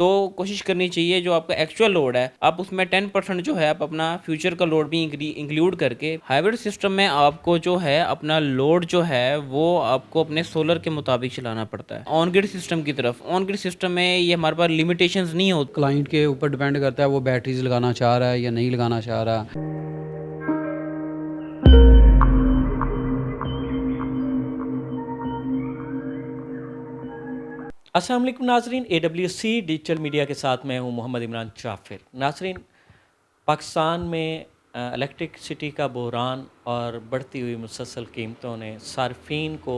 तो कोशिश करनी चाहिए जो आपका एक्चुअल लोड है आप उसमें 10% जो है आप अपना फ्यूचर का लोड भी इंक्लूड करके हाइब्रिड सिस्टम में आपको जो है अपना लोड जो है वो आपको अपने सोलर के मुताबिक चलाना पड़ता है। ऑन ग्रिड सिस्टम की तरफ, ऑन ग्रिड सिस्टम में ये हमारे पास लिमिटेशंस नहीं होती। क्लाइंट के ऊपर डिपेंड करता है वो बैटरीज लगाना चाह रहा है या नहीं लगाना चाह रहा। अस्सलाम वालेकुम नाजरीन, AWC डिजिटल मीडिया के साथ मैं हूं मोहम्मद इमरान जाफ़िर। नाजरीन, पाकिस्तान में इलेक्ट्रिसिटी का बहरान और बढ़ती हुई मुसलसल कीमतों ने सार्फिन को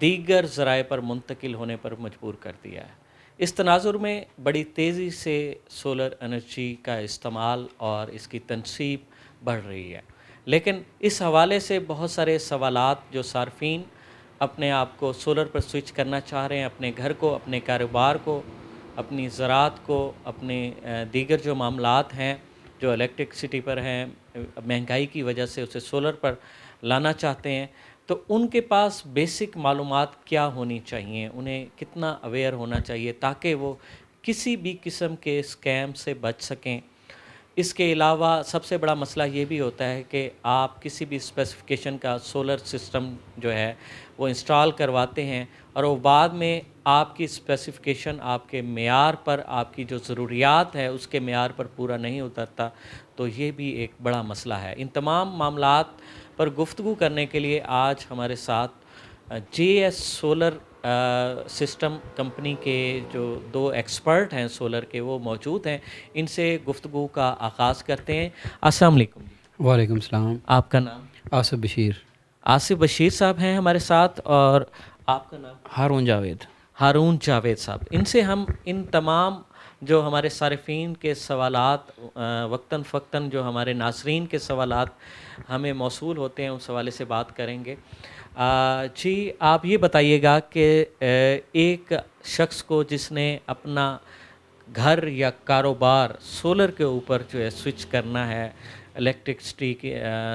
दीगर ज़राए पर मुंतकिल होने पर मजबूर कर दिया है। इस तनाजुर में बड़ी तेज़ी से सोलर एनर्जी का इस्तेमाल और इसकी तनसीब बढ़ रही है, लेकिन इस हवाले से बहुत सारे सवालात जो सार्फिन अपने आप को सोलर पर स्विच करना चाह रहे हैं, अपने घर को, अपने कारोबार को, अपनी ज़राअत को, अपने दीगर जो मामलात हैं जो इलेक्ट्रिसिटी पर हैं, महंगाई की वजह से उसे सोलर पर लाना चाहते हैं, तो उनके पास बेसिक मालूमात क्या होनी चाहिए, उन्हें कितना अवेयर होना चाहिए ताकि वो किसी भी किस्म के स्कैम से बच सकें। इसके अलावा सबसे बड़ा मसला ये भी होता है कि आप किसी भी स्पेसिफ़िकेशन का सोलर सिस्टम जो है वो इंस्टॉल करवाते हैं और वो बाद में आपकी स्पेसिफ़िकेशन आपके मेयार पर, आपकी जो ज़रूरियात है उसके मेयार पर पूरा नहीं उतरता, तो ये भी एक बड़ा मसला है। इन तमाम मामलात पर गुफ्तगू करने के लिए आज हमारे साथ JS सोलर सिस्टम कंपनी के जो दो एक्सपर्ट हैं सोलर के वो मौजूद हैं। इनसे गुफ्तगू का आगाज़ करते हैं। अस्सलाम वालेकुम। वालेकुम सलाम। आपका नाम? आसिफ बशीर। आसिफ बशीर साहब हैं हमारे साथ, और आपका नाम? हारून जावेद। हारून जावेद साहब। इनसे हम इन तमाम जो हमारे सारिफीन के सवालात वक्तन फ़क्तन जो हमारे नाज़रीन के सवालात हमें मौसूल होते हैं उस हवाले से बात करेंगे। जी, आप ये बताइएगा कि एक शख्स को जिसने अपना घर या कारोबार सोलर के ऊपर जो है स्विच करना है, इलेक्ट्रिसिटी के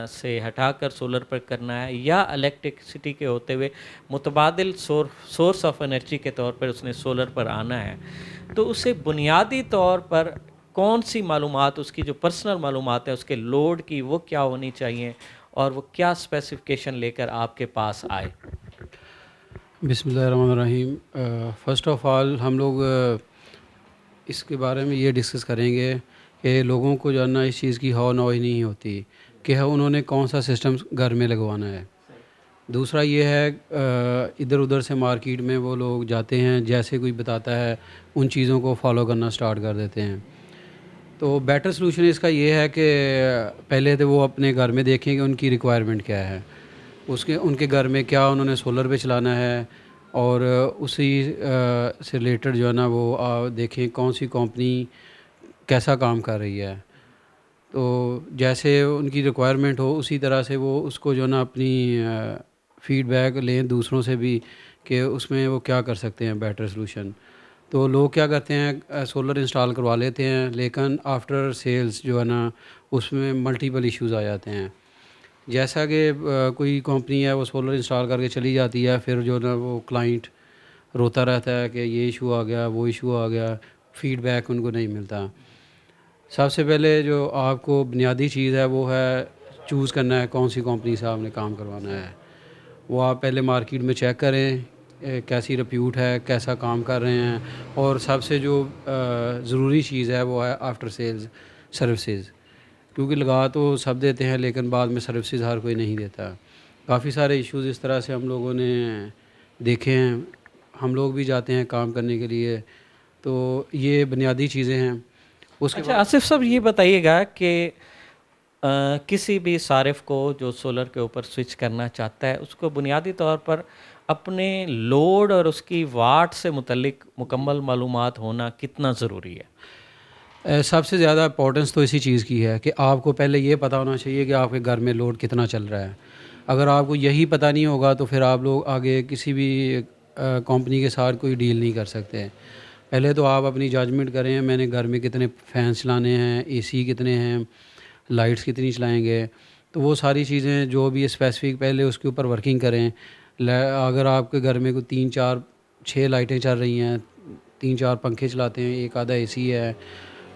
से हटाकर सोलर पर करना है, या इलेक्ट्रिसिटी के होते हुए मुतबादिल सोर्स ऑफ एनर्जी के तौर पर उसने सोलर पर आना है, तो उसे बुनियादी तौर पर कौन सी मालूमात, उसकी जो पर्सनल मालूमात है उसके लोड की, वो क्या होनी चाहिए और वो क्या स्पेसिफिकेशन लेकर आपके पास आए? बिस्मिल्लाहिर्रहमानिर्रहीम। फ़र्स्ट ऑफ़ ऑल हम लोग इसके बारे में ये डिस्कस करेंगे कि लोगों को जो है ना इस चीज़ की हौ नौई नहीं होती कि उन्होंने कौन सा सिस्टम घर में लगवाना है। दूसरा ये है इधर उधर से मार्केट में वो लोग जाते हैं, जैसे कोई बताता है उन चीज़ों को फॉलो करना स्टार्ट कर देते हैं। तो बेटर सलूशन इसका ये है कि पहले तो वो अपने घर में देखें कि उनकी रिक्वायरमेंट क्या है, उसके उनके घर में क्या उन्होंने सोलर पे चलाना है, और उसी से रिलेटेड जो है ना वो देखें कौन सी कंपनी कैसा काम कर रही है। तो जैसे उनकी रिक्वायरमेंट हो उसी तरह से वो उसको जो है ना अपनी फ़ीडबैक लें दूसरों से भी कि उसमें वो क्या कर सकते हैं बेटर सलूशन। तो लोग क्या करते हैं सोलर इंस्टॉल करवा लेते हैं, लेकिन आफ्टर सेल्स जो है ना उसमें मल्टीपल इश्यूज़ आ जाते हैं। जैसा कि कोई कंपनी है वो सोलर इंस्टॉल करके चली जाती है, फिर जो ना वो क्लाइंट रोता रहता है कि ये इशू आ गया, वो इशू आ गया, फ़ीडबैक उनको नहीं मिलता। सबसे पहले जो आपको बुनियादी चीज़ है वो है चूज़ करना है कौन सी कंपनी से आपने काम करवाना है। वो आप पहले मार्केट में चेक करें कैसी रिप्यूट है, कैसा काम कर रहे हैं, और सबसे जो ज़रूरी चीज़ है वो है आफ्टर सेल्स सर्विसेज, क्योंकि लगा तो सब देते हैं लेकिन बाद में सर्विसेज हर कोई नहीं देता। काफ़ी सारे इश्यूज़ इस तरह से हम लोगों ने देखे हैं, हम लोग भी जाते हैं काम करने के लिए। तो ये बुनियादी चीज़ें हैं। उसके अच्छा बाद आसिफ साहब, ये बताइएगा कि किसी भी सारिफ को जो सोलर के ऊपर स्विच करना चाहता है उसको बुनियादी तौर पर अपने लोड और उसकी वाट से मुतल्लिक मुकम्मल मालूमात होना कितना ज़रूरी है? सबसे ज़्यादा इंपॉर्टेंस तो इसी चीज़ की है कि आपको पहले ये पता होना चाहिए कि आपके घर में लोड कितना चल रहा है। अगर आपको यही पता नहीं होगा तो फिर आप लोग आगे किसी भी कंपनी के साथ कोई डील नहीं कर सकते। पहले तो आप अपनी जजमेंट करें, मैंने घर में कितने फ़ैन्स चलाने हैं, एसी कितने हैं, लाइट्स कितनी चलाएँगे। तो वो सारी चीज़ें जो भी स्पेसिफ़िक पहले उसके ऊपर वर्किंग करें। अगर आपके घर में कोई 3 4 6 लाइटें चल रही हैं, 3-4 पंखे चलाते हैं, एक आधा एसी है,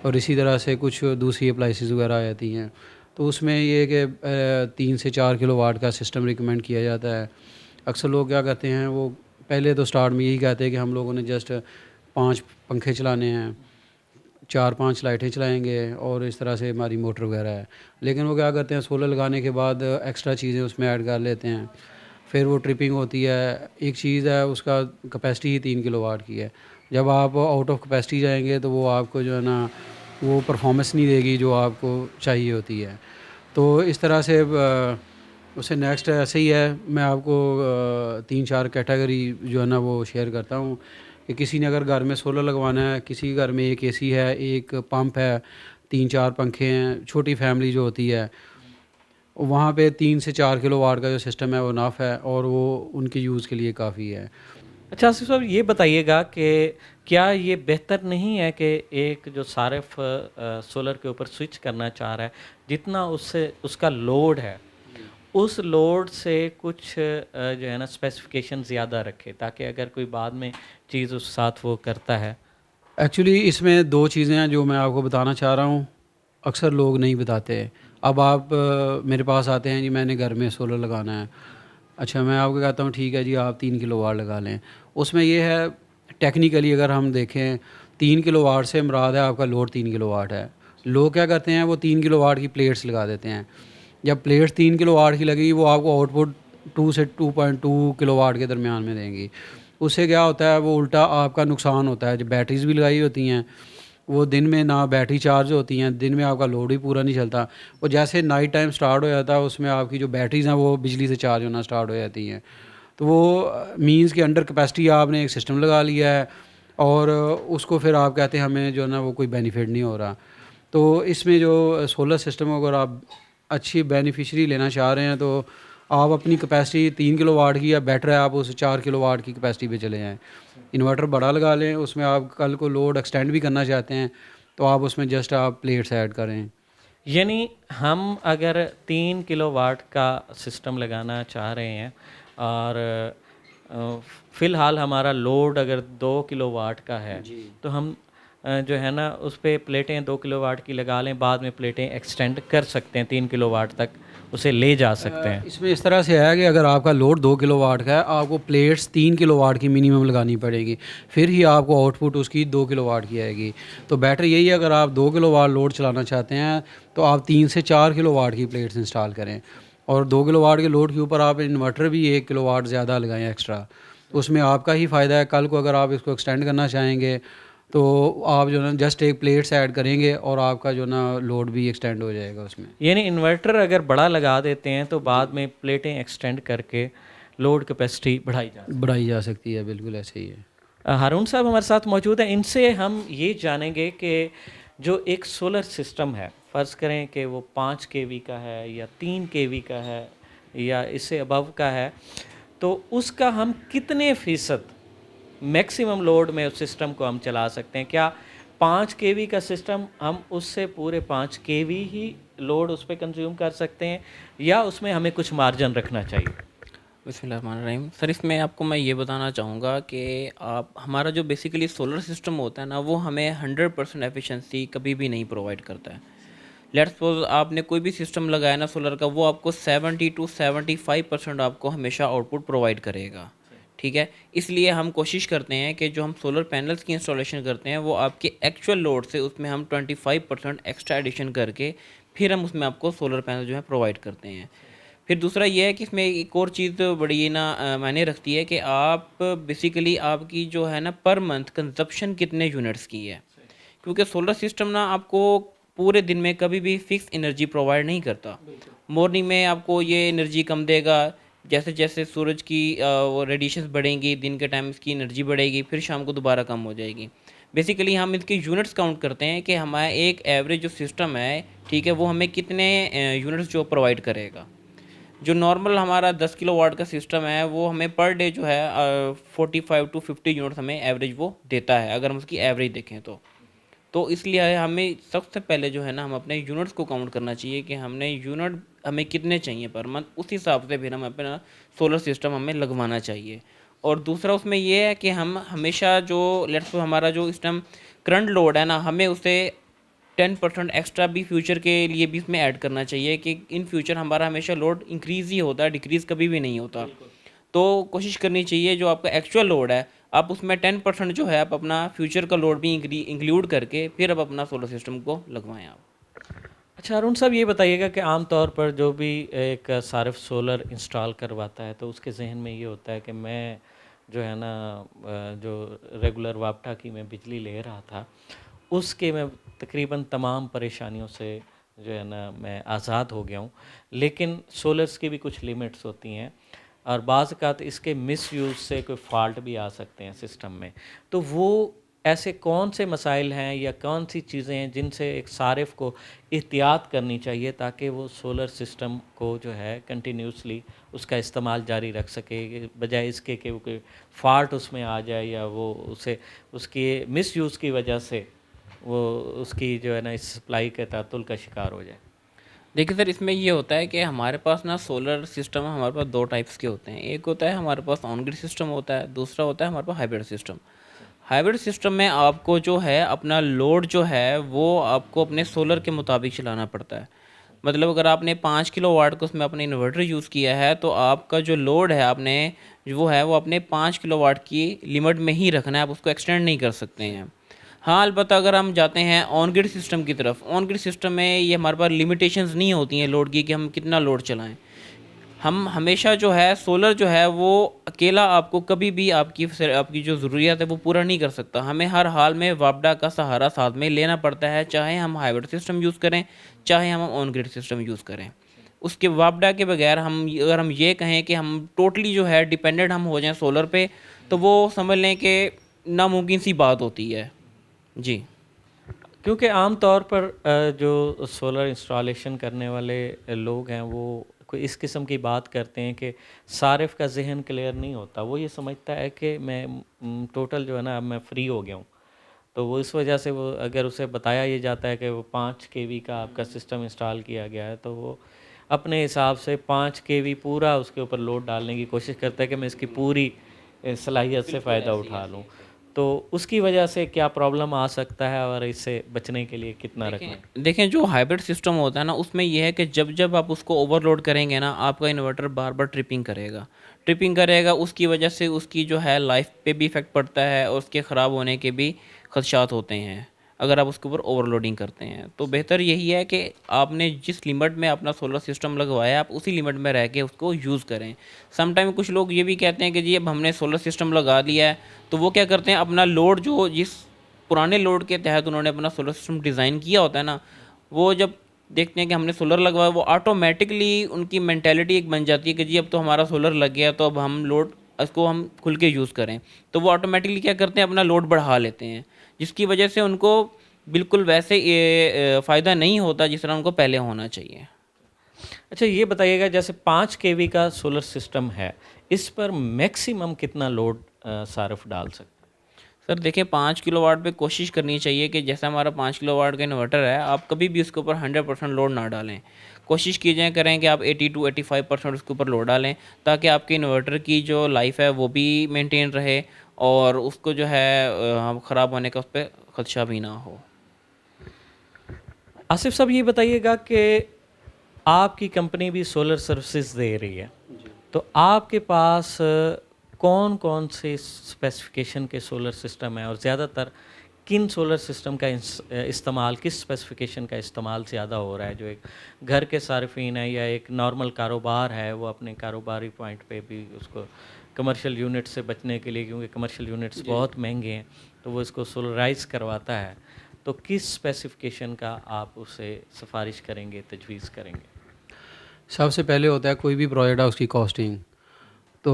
और इसी तरह से कुछ दूसरी अप्लाइंसेस वगैरह आ जाती हैं। तो उसमें ये है कि 3 से 4 किलोवाट का सिस्टम रिकमेंड किया जाता है। अक्सर लोग क्या करते हैं, वो पहले तो स्टार्ट में यही कहते हैं कि हम लोगों ने जस्ट 5 पंखे चलाने हैं, 4-5 लाइटें चलाएँगे और इस तरह से हमारी मोटर वगैरह है। लेकिन वो क्या करते हैं, सोलर लगाने के बाद एक्स्ट्रा चीज़ें उसमें ऐड कर लेते हैं। फिर वो ट्रिपिंग होती है। एक चीज़ है, उसका कैपेसिटी ही 3 किलोवाट की है। जब आप आउट ऑफ कैपेसिटी जाएँगे तो वो आपको जो है ना, वो परफॉर्मेंस नहीं देगी जो आपको चाहिए होती है। तो इस तरह से उससे नेक्स्ट ऐसे ही है, मैं आपको 3-4 कैटेगरी जो है ना वो शेयर करता हूँ कि किसी ने अगर घर में सोलर लगवाना है, किसी के घर में एक एसी है, एक पंप है, 3-4 पंखे हैं, छोटी फैमिली जो होती है, वहाँ पे 3 से 4 किलोवाट का जो सिस्टम है वो इनफ है और वो उनके यूज़ के लिए काफ़ी है। अच्छा आसिफ साहब, ये बताइएगा कि क्या ये बेहतर नहीं है कि एक जो सारिफ सोलर के ऊपर स्विच करना चाह रहा है, जितना उससे उसका लोड है, उस लोड से कुछ जो है ना स्पेसिफिकेशन ज़्यादा रखे, ताकि अगर कोई बाद में चीज़ उस साथ वो करता है। एक्चुअली इसमें 2 चीज़ें हैं जो मैं आपको बताना चाह रहा हूँ, अक्सर लोग नहीं बताते। अब आप मेरे पास आते हैं, जी मैंने घर में सोलर लगाना है। अच्छा, मैं आपको कहता हूँ ठीक है जी, आप 3 किलोवाट लगा लें। उसमें ये है, टेक्निकली अगर हम देखें, 3 किलोवाट से मुराद है आपका लोड 3 किलोवाट है। लोग क्या करते हैं, वो 3 किलोवाट की प्लेट्स लगा देते हैं। जब प्लेट्स 3 किलोवाट की लगेगी, वो आपको आउटपुट 2 से 2.2 किलोवाट के दरमियान में देंगी। उससे क्या होता है, वो उल्टा आपका नुकसान होता है। जो बैटरीज भी लगाई होती हैं, वो दिन में ना बैटरी चार्ज होती हैं, दिन में आपका लोड भी पूरा नहीं चलता। वो जैसे नाइट टाइम स्टार्ट हो जाता है, उसमें आपकी जो बैटरीज हैं वो बिजली से चार्ज होना स्टार्ट हो जाती हैं। तो वो मींस के अंडर कैपेसिटी आपने एक सिस्टम लगा लिया है, और उसको फिर आप कहते हैं हमें जो है ना वो कोई बेनिफिट नहीं हो रहा। तो इसमें जो सोलर सिस्टम, अगर आप अच्छी बेनिफिशरी लेना चाह रहे हैं, तो आप अपनी कैपेसिटी 3 किलोवाट की, या बेटर है आप उस 4 किलोवाट की कैपेसिटी पे चले जाएँ। इन्वर्टर बड़ा लगा लें, उसमें आप कल को लोड एक्सटेंड भी करना चाहते हैं तो आप उसमें जस्ट आप प्लेट्स ऐड करें। यानी हम अगर 3 किलोवाट का सिस्टम लगाना चाह रहे हैं और फ़िलहाल हमारा लोड अगर 2 किलोवाट का है, तो हम जो है ना उस पे प्लेटें 2 किलोवाट की लगा लें, बाद में प्लेटें एक्सटेंड कर सकते हैं, 3 किलोवाट तक उसे ले जा सकते हैं। इसमें इस तरह से है कि अगर आपका लोड 2 किलोवाट का है, आपको प्लेट्स 3 किलोवाट की मिनिमम लगानी पड़ेगी, फिर ही आपको आउटपुट उसकी 2 किलोवाट की आएगी। तो बेटर यही है, अगर आप 2 किलोवाट लोड चलाना चाहते हैं तो आप 3 से 4 किलोवाट की प्लेट्स इंस्टॉल करें, और 2 किलोवाट के लोड के ऊपर आप इन्वर्टर भी 1 किलोवाट ज़्यादा लगाएं एक्स्ट्रा। तो उसमें आपका ही फ़ायदा है। कल को अगर आप इसको एक्सटेंड करना चाहेंगे तो आप जो है ना जस्ट एक प्लेट्स ऐड करेंगे और आपका जो ना लोड भी एक्सटेंड हो जाएगा उसमें। यानी इन्वर्टर अगर बड़ा लगा देते हैं तो बाद में प्लेटें एक्सटेंड करके लोड कैपेसिटी बढ़ाई जा सकती है। बढ़ाई जा सकती है, बिल्कुल ऐसे ही है। हारून साहब हमारे साथ मौजूद हैं, इनसे हम ये जानेंगे कि जो एक सोलर सिस्टम है, फ़र्ज़ करें कि वो 5 केवी का है या 3 केवी का है या इससे अबव का है, तो उसका हम कितने फ़ीसद मैक्सिमम लोड में उस सिस्टम को हम चला सकते हैं? क्या 5 केवी का सिस्टम हम उससे पूरे 5 केवी ही लोड उस पे कंज्यूम कर सकते हैं, या उसमें हमें कुछ मार्जिन रखना चाहिए? बिस्मिल्लाहिर्रहमानिर्रहीम। सर, इसमें आपको मैं ये बताना चाहूँगा कि आप हमारा जो बेसिकली सोलर सिस्टम होता है ना, वो हमें 100% एफिशिएंसी कभी भी नहीं प्रोवाइड करता है। लेट्स सपोज आपने कोई भी सिस्टम लगाया ना सोलर का, वो आपको 70 टू 75% आपको हमेशा आउटपुट प्रोवाइड करेगा। ठीक है, इसलिए हम कोशिश करते हैं कि जो हम सोलर पैनल्स की इंस्टॉलेशन करते हैं, वो आपके एक्चुअल लोड से उसमें हम 25% एक्स्ट्रा एडिशन करके फिर हम उसमें आपको सोलर पैनल जो है प्रोवाइड करते हैं। फिर दूसरा ये है कि इसमें एक और चीज़ बड़ी ना मायने रखती है कि आप बेसिकली आपकी जो है ना पर मंथ कंजप्शन कितने यूनिट्स की है, क्योंकि सोलर सिस्टम ना आपको पूरे दिन में कभी भी फिक्स एनर्जी प्रोवाइड नहीं करता। मॉर्निंग में आपको ये एनर्जी कम देगा, जैसे जैसे सूरज की वो रेडिएशंस बढ़ेंगी, दिन के टाइम इसकी एनर्जी बढ़ेगी, फिर शाम को दोबारा कम हो जाएगी। बेसिकली हम इसके यूनिट्स काउंट करते हैं कि हमारा एक एवरेज जो सिस्टम है, ठीक है, वो हमें कितने यूनिट्स जो प्रोवाइड करेगा। जो नॉर्मल हमारा 10 किलोवाट का सिस्टम है, वो हमें पर डे जो है 45 टू 50 यूनिट्स हमें एवरेज वो देता है, अगर हम उसकी एवरेज देखें तो इसलिए हमें सबसे पहले जो है ना, हम अपने यूनिट्स को काउंट करना चाहिए कि हमने यूनिट हमें कितने चाहिए पर मंथ, उस हिसाब से फिर हम अपना सोलर सिस्टम हमें लगवाना चाहिए। और दूसरा उसमें ये है कि हम हमेशा जो लेट्स हमारा जो इस टाइम करंट लोड है ना, हमें उसे 10% एक्स्ट्रा भी फ्यूचर के लिए भी इसमें ऐड करना चाहिए कि इन फ्यूचर हमारा हमेशा लोड इंक्रीज़ ही होता है, डिक्रीज़ कभी भी नहीं होता। तो कोशिश करनी चाहिए जो आपका एक्चुअल लोड है, आप उसमें 10% जो है आप अपना फ्यूचर का लोड भी इंक्लूड करके फिर आप अपना सोलर सिस्टम को लगवाएं आप। अच्छा अरुण साहब, ये बताइएगा कि आम तौर पर जो भी एक सारिफ सोलर इंस्टॉल करवाता है तो उसके जहन में ये होता है कि मैं जो है ना जो रेगुलर वापटा की मैं बिजली ले रहा था उसके मैं तकरीबन तमाम परेशानियों से जो है ना मैं आज़ाद हो गया हूँ, लेकिन सोलर्स की भी कुछ लिमिट्स होती हैं और बाज़ अवत इसके मिसयूज़ से कोई फॉल्ट भी आ सकते हैं सिस्टम में। तो वो ऐसे कौन से मसाइल हैं या कौन सी चीज़ें हैं जिनसे एक सारिफ को एहतियात करनी चाहिए ताकि वो सोलर सिस्टम को जो है कंटिन्यूसली उसका इस्तेमाल जारी रख सके, बजाय इसके कि वो कोई फॉल्ट उसमें आ जाए या वो उसे उसके मिसयूज़ की वजह से वो उसकी जो है ना इस सप्लाई के तातुल का शिकार हो जाए। देखिए सर, इसमें ये होता है कि हमारे पास ना सोलर सिस्टम हमारे पास दो टाइप्स के होते हैं। एक होता है हमारे पास ऑन ग्रिड सिस्टम होता है, दूसरा होता है हमारे पास हाइब्रिड सिस्टम। हाइब्रिड सिस्टम में आपको जो है अपना लोड जो है वो आपको अपने सोलर के मुताबिक चलाना पड़ता है। मतलब अगर आपने 5 किलो वाट का उसमें अपने इन्वर्टर यूज़ किया है तो आपका जो लोड है आपने वो अपने 5 किलो वाट की लिमिट में ही रखना है, आप उसको एक्सटेंड नहीं कर सकते हैं। हाँ, अलबत्ता अगर हम जाते हैं ऑन ग्रिड सिस्टम की तरफ, ऑन ग्रिड सिस्टम में ये हमारे पास लिमिटेशंस नहीं होती हैं लोड की कि हम कितना लोड चलाएं। हम हमेशा जो है सोलर जो है वो अकेला आपको कभी भी आपकी जो ज़रूरियात है वो पूरा नहीं कर सकता। हमें हर हाल में वापडा का सहारा साथ में लेना पड़ता है, चाहे हम हाइब्रिड सिस्टम यूज़ करें, चाहे हम ऑन ग्रिड सिस्टम यूज़ करें। उसके वापडा के बगैर अगर हम ये कहें कि हम टोटली जो है डिपेंडेंट हम हो जाएं सोलर पे, तो वो समझ लें कि नामुमकिन सी बात होती है। जी। क्योंकि आम तौर पर जो सोलर इंस्टॉलेशन करने वाले लोग हैं वो कोई इस किस्म की बात करते हैं कि सारिफ का जहन क्लियर नहीं होता। वो ये समझता है कि मैं टोटल जो है ना अब मैं फ्री हो गया हूँ, तो वो इस वजह से वो अगर उसे बताया ये जाता है कि वो 5 केवी का आपका सिस्टम इंस्टॉल किया गया है तो वो अपने हिसाब से 5 केवी पूरा उसके ऊपर लोड डालने की कोशिश करता है कि मैं इसकी पूरी सलाहियत से फ़ायदा उठा लूँ। तो उसकी वजह से क्या प्रॉब्लम आ सकता है और इससे बचने के लिए कितना रखना है? देखें जो हाइब्रिड सिस्टम होता है ना, उसमें यह है कि जब जब आप उसको ओवरलोड करेंगे ना, आपका इन्वर्टर बार बार ट्रिपिंग करेगा, उसकी वजह से उसकी जो है लाइफ पे भी इफ़ेक्ट पड़ता है और उसके ख़राब होने के भी खदशात होते हैं अगर आप उसके ऊपर ओवरलोडिंग करते हैं। तो बेहतर यही है कि आपने जिस लिमिट में अपना सोलर सिस्टम लगवाया आप उसी लिमिट में रह के उसको यूज़ करें। समटाइम कुछ लोग ये भी कहते हैं कि जी अब हमने सोलर सिस्टम लगा लिया है, तो वो क्या करते हैं अपना लोड जो जिस पुराने लोड के तहत उन्होंने अपना सोलर सिस्टम डिज़ाइन किया होता है ना, वो जब देखते हैं कि हमने सोलर लगवाया, वो ऑटोमेटिकली उनकी मेंटालिटी एक बन जाती है कि जी अब तो हमारा सोलर लग गया तो अब हम लोड इसको हम खुल के यूज़ करें। तो वो ऑटोमेटिकली क्या करते हैं अपना लोड बढ़ा लेते हैं, जिसकी वजह से उनको बिल्कुल वैसे ये फ़ायदा नहीं होता जिस तरह उनको पहले होना चाहिए। अच्छा ये बताइएगा, जैसे 5 केवी का सोलर सिस्टम है, इस पर मैक्सिमम कितना लोड सारिफ डाल सकते हैं? सर देखिए 5 किलोवाट पे कोशिश करनी चाहिए कि जैसा हमारा 5 किलोवाट का इन्वर्टर है, आप कभी भी उसके ऊपर 100% लोड ना डालें। कोशिश कीजिए करें कि आप 80 टू 85% उसके ऊपर लोड डालें, ताकि आपके इन्वर्टर की जो लाइफ है वो भी मेंटेन रहे और उसको जो है ख़राब होने का उस पर खदशा भी ना हो। आसिफ साहब ये बताइएगा कि आपकी कंपनी भी सोलर सर्विसेज दे रही है, तो आपके पास कौन कौन से स्पेसिफिकेशन के सोलर सिस्टम हैं और ज़्यादातर किन सोलर सिस्टम का इस्तेमाल, किस स्पेसिफिकेशन का इस्तेमाल ज़्यादा हो रहा है? जो एक घर के सार्फिन है या एक नॉर्मल कारोबार है वो अपने कारोबारी पॉइंट पे भी उसको कमर्शियल यूनिट से बचने के लिए, क्योंकि कमर्शियल यूनिट्स बहुत महंगे हैं, तो वो इसको सोलराइज करवाता है, तो किस स्पेसिफिकेशन का आप उसे सिफारिश करेंगे, तजवीज़ करेंगे? सबसे पहले होता है कोई भी प्रोजेक्ट है उसकी कॉस्टिंग। तो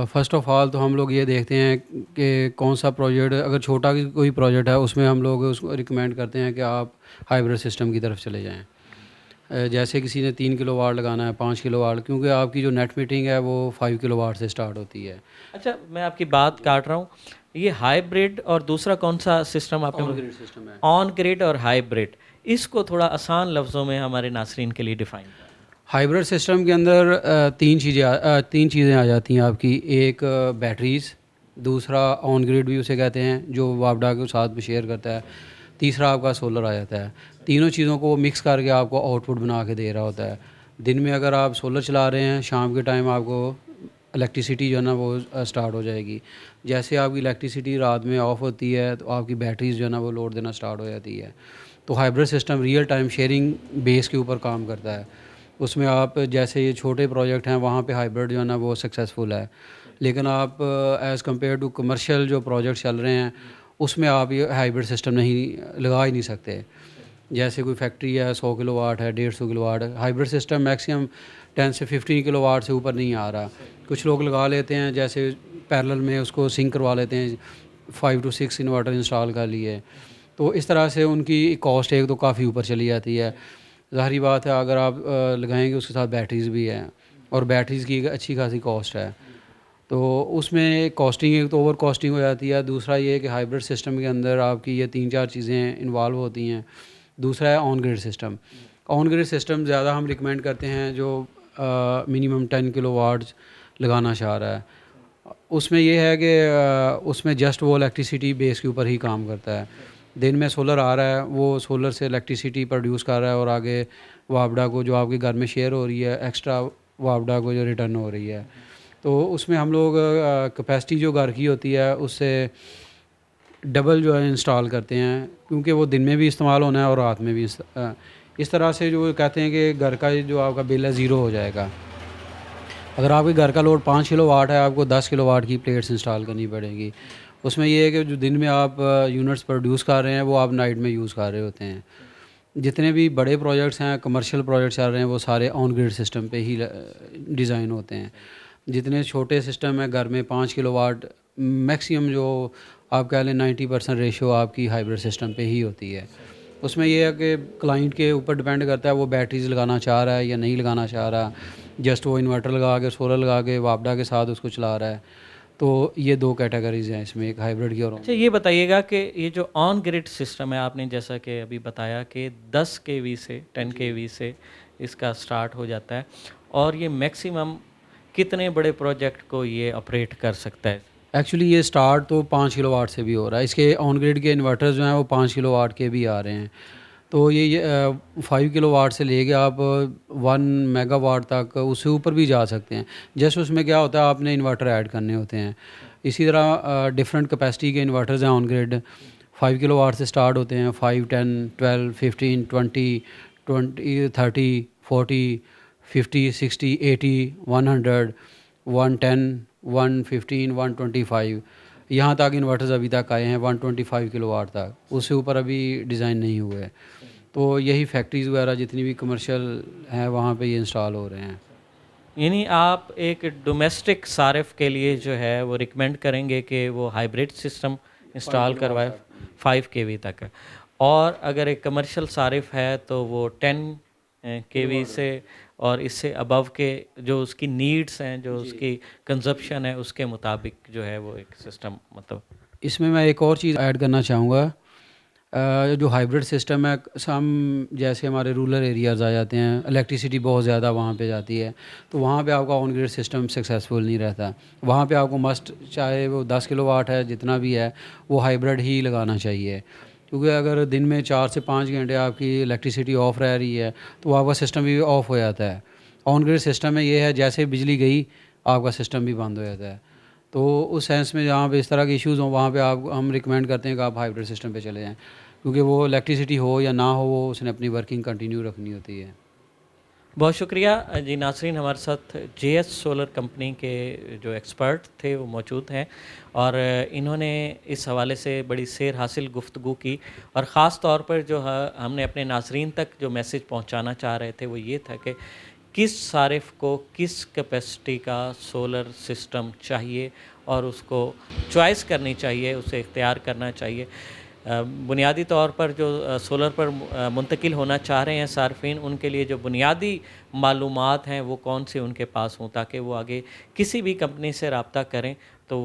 फ़र्स्ट ऑफ़ ऑल तो हम लोग ये देखते हैं कि कौन सा प्रोजेक्ट, अगर छोटा कोई प्रोजेक्ट है उसमें हम लोग उसको रिकमेंड करते हैं कि आप हाइब्रिड सिस्टम की तरफ चले जाएं। जैसे किसी ने 3 किलोवाट लगाना है, 5 किलोवाट, क्योंकि आपकी जो नेट मीटरिंग है वो 5 किलोवाट से स्टार्ट होती है। अच्छा मैं आपकी बात काट रहा हूँ, ये हाइब्रिड और दूसरा कौन सा सिस्टम आपने? ऑन ग्रिड सिस्टम है। ऑन ग्रिड और हाइब्रिड, इसको थोड़ा आसान लफ्ज़ों में हमारे नासरीन के लिए डिफ़ाइन करें। हाइब्रिड सिस्टम के अंदर तीन चीज़ें आ जाती हैं आपकी। एक बैटरीज़, दूसरा ऑन ग्रिड भी उसे कहते हैं जो वापडा के साथ में शेयर करता है, तीसरा आपका सोलर आ जाता है। तीनों चीज़ों को मिक्स करके आपको आउटपुट बना के दे रहा होता है। दिन में अगर आप सोलर चला रहे हैं, शाम के टाइम आपको इलेक्ट्रिसिटी जो है ना वो स्टार्ट हो जाएगी। जैसे आपकी इलेक्ट्रिसिटी रात में ऑफ होती है तो आपकी बैटरीज जो है ना वो लोड देना स्टार्ट हो जाती है। तो hybrid system real time sharing base के ऊपर काम करता है। उसमें आप जैसे ये छोटे प्रोजेक्ट हैं वहाँ पे हाइब्रिड जो है ना वो सक्सेसफुल है, लेकिन आप एज़ कम्पेयर टू कमर्शियल जो प्रोजेक्ट चल रहे हैं उसमें आप ये हाइब्रिड सिस्टम नहीं लगा ही नहीं सकते। जैसे कोई फैक्ट्री है 100 किलोवाट है, 150 किलोवाट है, हाइब्रिड सिस्टम मैक्सिमम 10 से 15 किलोवाट से ऊपर नहीं आ रहा। कुछ लोग लगा लेते हैं, जैसे पैरेलल में उसको सिंक करवा लेते हैं, 5 to 6 इन्वर्टर इंस्टॉल कर लिए, तो इस तरह से उनकी कॉस्ट एक तो काफ़ी ऊपर चली जाती है। ज़ाहिरी बात है अगर आप लगाएंगे उसके साथ बैटरीज़ भी हैं और बैटरीज़ की एक अच्छी खासी कॉस्ट है, तो उसमें कॉस्टिंग एक तो ओवर कॉस्टिंग हो जाती है। दूसरा ये है कि हाइब्रिड सिस्टम के अंदर आपकी ये 3-4 चीज़ें इन्वॉल्व होती हैं। दूसरा है on grid system. On grid system ज़्यादा हम रिकमेंड करते हैं जो मिनिमम 10 किलोवाट लगाना चाह रहा है। उसमें ये है कि उसमें जस्ट वो इलेक्ट्रिसिटी बेस के ऊपर ही काम करता है। दिन में सोलर आ रहा है, वो सोलर से इलेक्ट्रिसिटी प्रोड्यूस कर रहा है और आगे वापडा को जो आपके घर में शेयर हो रही है, एक्स्ट्रा वापडा को जो रिटर्न हो रही है। तो उसमें हम लोग कैपेसिटी जो घर की होती है उससे डबल जो है इंस्टॉल करते हैं, क्योंकि वो दिन में भी इस्तेमाल होना है और रात में भी इस तरह से जो कहते हैं कि घर का जो आपका बिल है ज़ीरो हो जाएगा। अगर आपके घर का लोड 5 किलोवाट है, आपको 10 किलोवाट की प्लेट्स इंस्टॉल करनी पड़ेगी। उसमें ये है कि जो दिन में आप यूनिट्स प्रोड्यूस कर रहे हैं वो आप नाइट में यूज़ कर रहे होते हैं। जितने भी बड़े प्रोजेक्ट्स हैं, कमर्शियल प्रोजेक्ट्स चल रहे हैं, वो सारे ऑन ग्रिड सिस्टम पे ही डिज़ाइन होते हैं। जितने छोटे सिस्टम है घर में 5 किलोवाट, मैक्सिमम जो आप कह लें 90% रेशो आपकी हाइब्रिड सिस्टम पे ही होती है। उसमें ये है कि क्लाइंट के ऊपर डिपेंड करता है वो बैटरीज लगाना चाह रहा है या नहीं लगाना चाह रहा, जस्ट वो इन्वर्टर लगा के सोलर लगा के वापडा के साथ उसको चला रहा है। तो ये दो कैटेगरीज हैं इसमें, एक हाइब्रिड की और अच्छा, ये बताइएगा कि ये जो ऑन ग्रिड सिस्टम है, आपने जैसा कि अभी बताया कि 10 केवी से 10 केवी से इसका स्टार्ट हो जाता है, और ये मैक्सिमम कितने बड़े प्रोजेक्ट को ये ऑपरेट कर सकता है? एक्चुअली ये स्टार्ट तो 5 किलोवाट से भी हो रहा है। इसके ऑन ग्रिड के इन्वर्टर्स जो हैं वो 5 किलोवाट के भी आ रहे हैं। तो ये 5 किलोवाट से लेके आप 1 मेगावाट तक उससे ऊपर भी जा सकते हैं। जस्ट उसमें क्या होता है, आपने इन्वर्टर ऐड करने होते हैं। इसी तरह डिफरेंट कैपेसिटी के इन्वर्टर्स हैं ऑन ग्रिड। 5 किलोवाट से स्टार्ट होते हैं, 5, 10, 12, 15, 20, 30, 40, 50, 60, 80, 100, 110, 115, 125, यहाँ तक इन्वर्टर्स अभी तक आए हैं 125 किलोवाट तक। उससे ऊपर अभी डिज़ाइन नहीं हुए। तो यही फैक्ट्रीज़ वगैरह जितनी भी कमर्शियल हैं वहाँ पे ये इंस्टॉल हो रहे हैं। यानी आप एक डोमेस्टिक सारिफ के लिए जो है वो रिकमेंड करेंगे कि वो हाइब्रिड सिस्टम इंस्टॉल करवाए 5 केवी तक, और अगर एक कमर्शियल सारिफ है तो वो 10 केवी से और इससे अबव के जो उसकी नीड्स हैं, जो उसकी कंजप्शन है, उसके मुताबिक जो है वो एक सिस्टम, मतलब इसमें मैं एक और चीज़ ऐड करना चाहूँगा। जो हाइब्रिड सिस्टम है, हम जैसे हमारे रूरल एरियाज़ आ जाते हैं, इलेक्ट्रिसिटी बहुत ज़्यादा वहाँ पे जाती है, तो वहाँ पे आपका ऑन ग्रिड सिस्टम सक्सेसफुल नहीं रहता। वहाँ पे आपको मस्ट, चाहे वो 10 किलोवाट है जितना भी है, वो हाइब्रिड ही लगाना चाहिए। क्योंकि अगर दिन में 4 से 5 घंटे आपकी इलेक्ट्रिसिटी ऑफ रह रही है तो आपका सिस्टम भी ऑफ हो जाता है। ऑन ग्रिड सिस्टम में ये है जैसे बिजली गई आपका सिस्टम भी बंद हो जाता है। तो उस सेंस में जहाँ पे इस तरह के इश्यूज़ हों वहाँ पे आप हम रिकमेंड करते हैं कि आप हाइब्रिड सिस्टम पे चले जाएँ, क्योंकि वो इलेक्ट्रिसिटी हो या ना हो वो उसने अपनी वर्किंग कंटिन्यू रखनी होती है। बहुत शुक्रिया जी। नासरीन, हमारे साथ जेएस सोलर कंपनी के जो एक्सपर्ट थे वो मौजूद हैं, और इन्होंने इस हवाले से बड़ी सैर हासिल गुफ्तगू की, और ख़ास तौर पर जो है हमने अपने नासरीन तक जो मैसेज पहुंचाना चाह रहे थे वो ये था कि किस सारिफ को किस कैपेसिटी का सोलर सिस्टम चाहिए और उसको चॉइस करनी चाहिए, उसे इख्तियार करना चाहिए। बुनियादी तौर पर जो सोलर पर मुंतकिल होना चाह रहे हैं सार्फिन, उनके लिए जो बुनियादी मालूमात हैं वो कौन सी उनके पास हों, ताकि वो आगे किसी भी कंपनी से रब्ता करें तो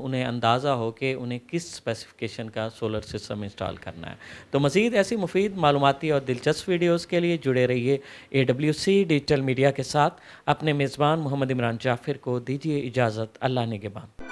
उन्हें अंदाज़ा हो कि उन्हें किस स्पेसिफिकेशन का सोलर सिस्टम इंस्टॉल करना है। तो मज़ीद ऐसी मुफीद मालूमाती और दिलचस्प वीडियोज़ के लिए जुड़े रहिए AWC डिजिटल मीडिया के साथ। अपने मेज़बान मोहम्मद इमरान जाफ़िर को दीजिए इजाज़त। अल्लाह निगहबान।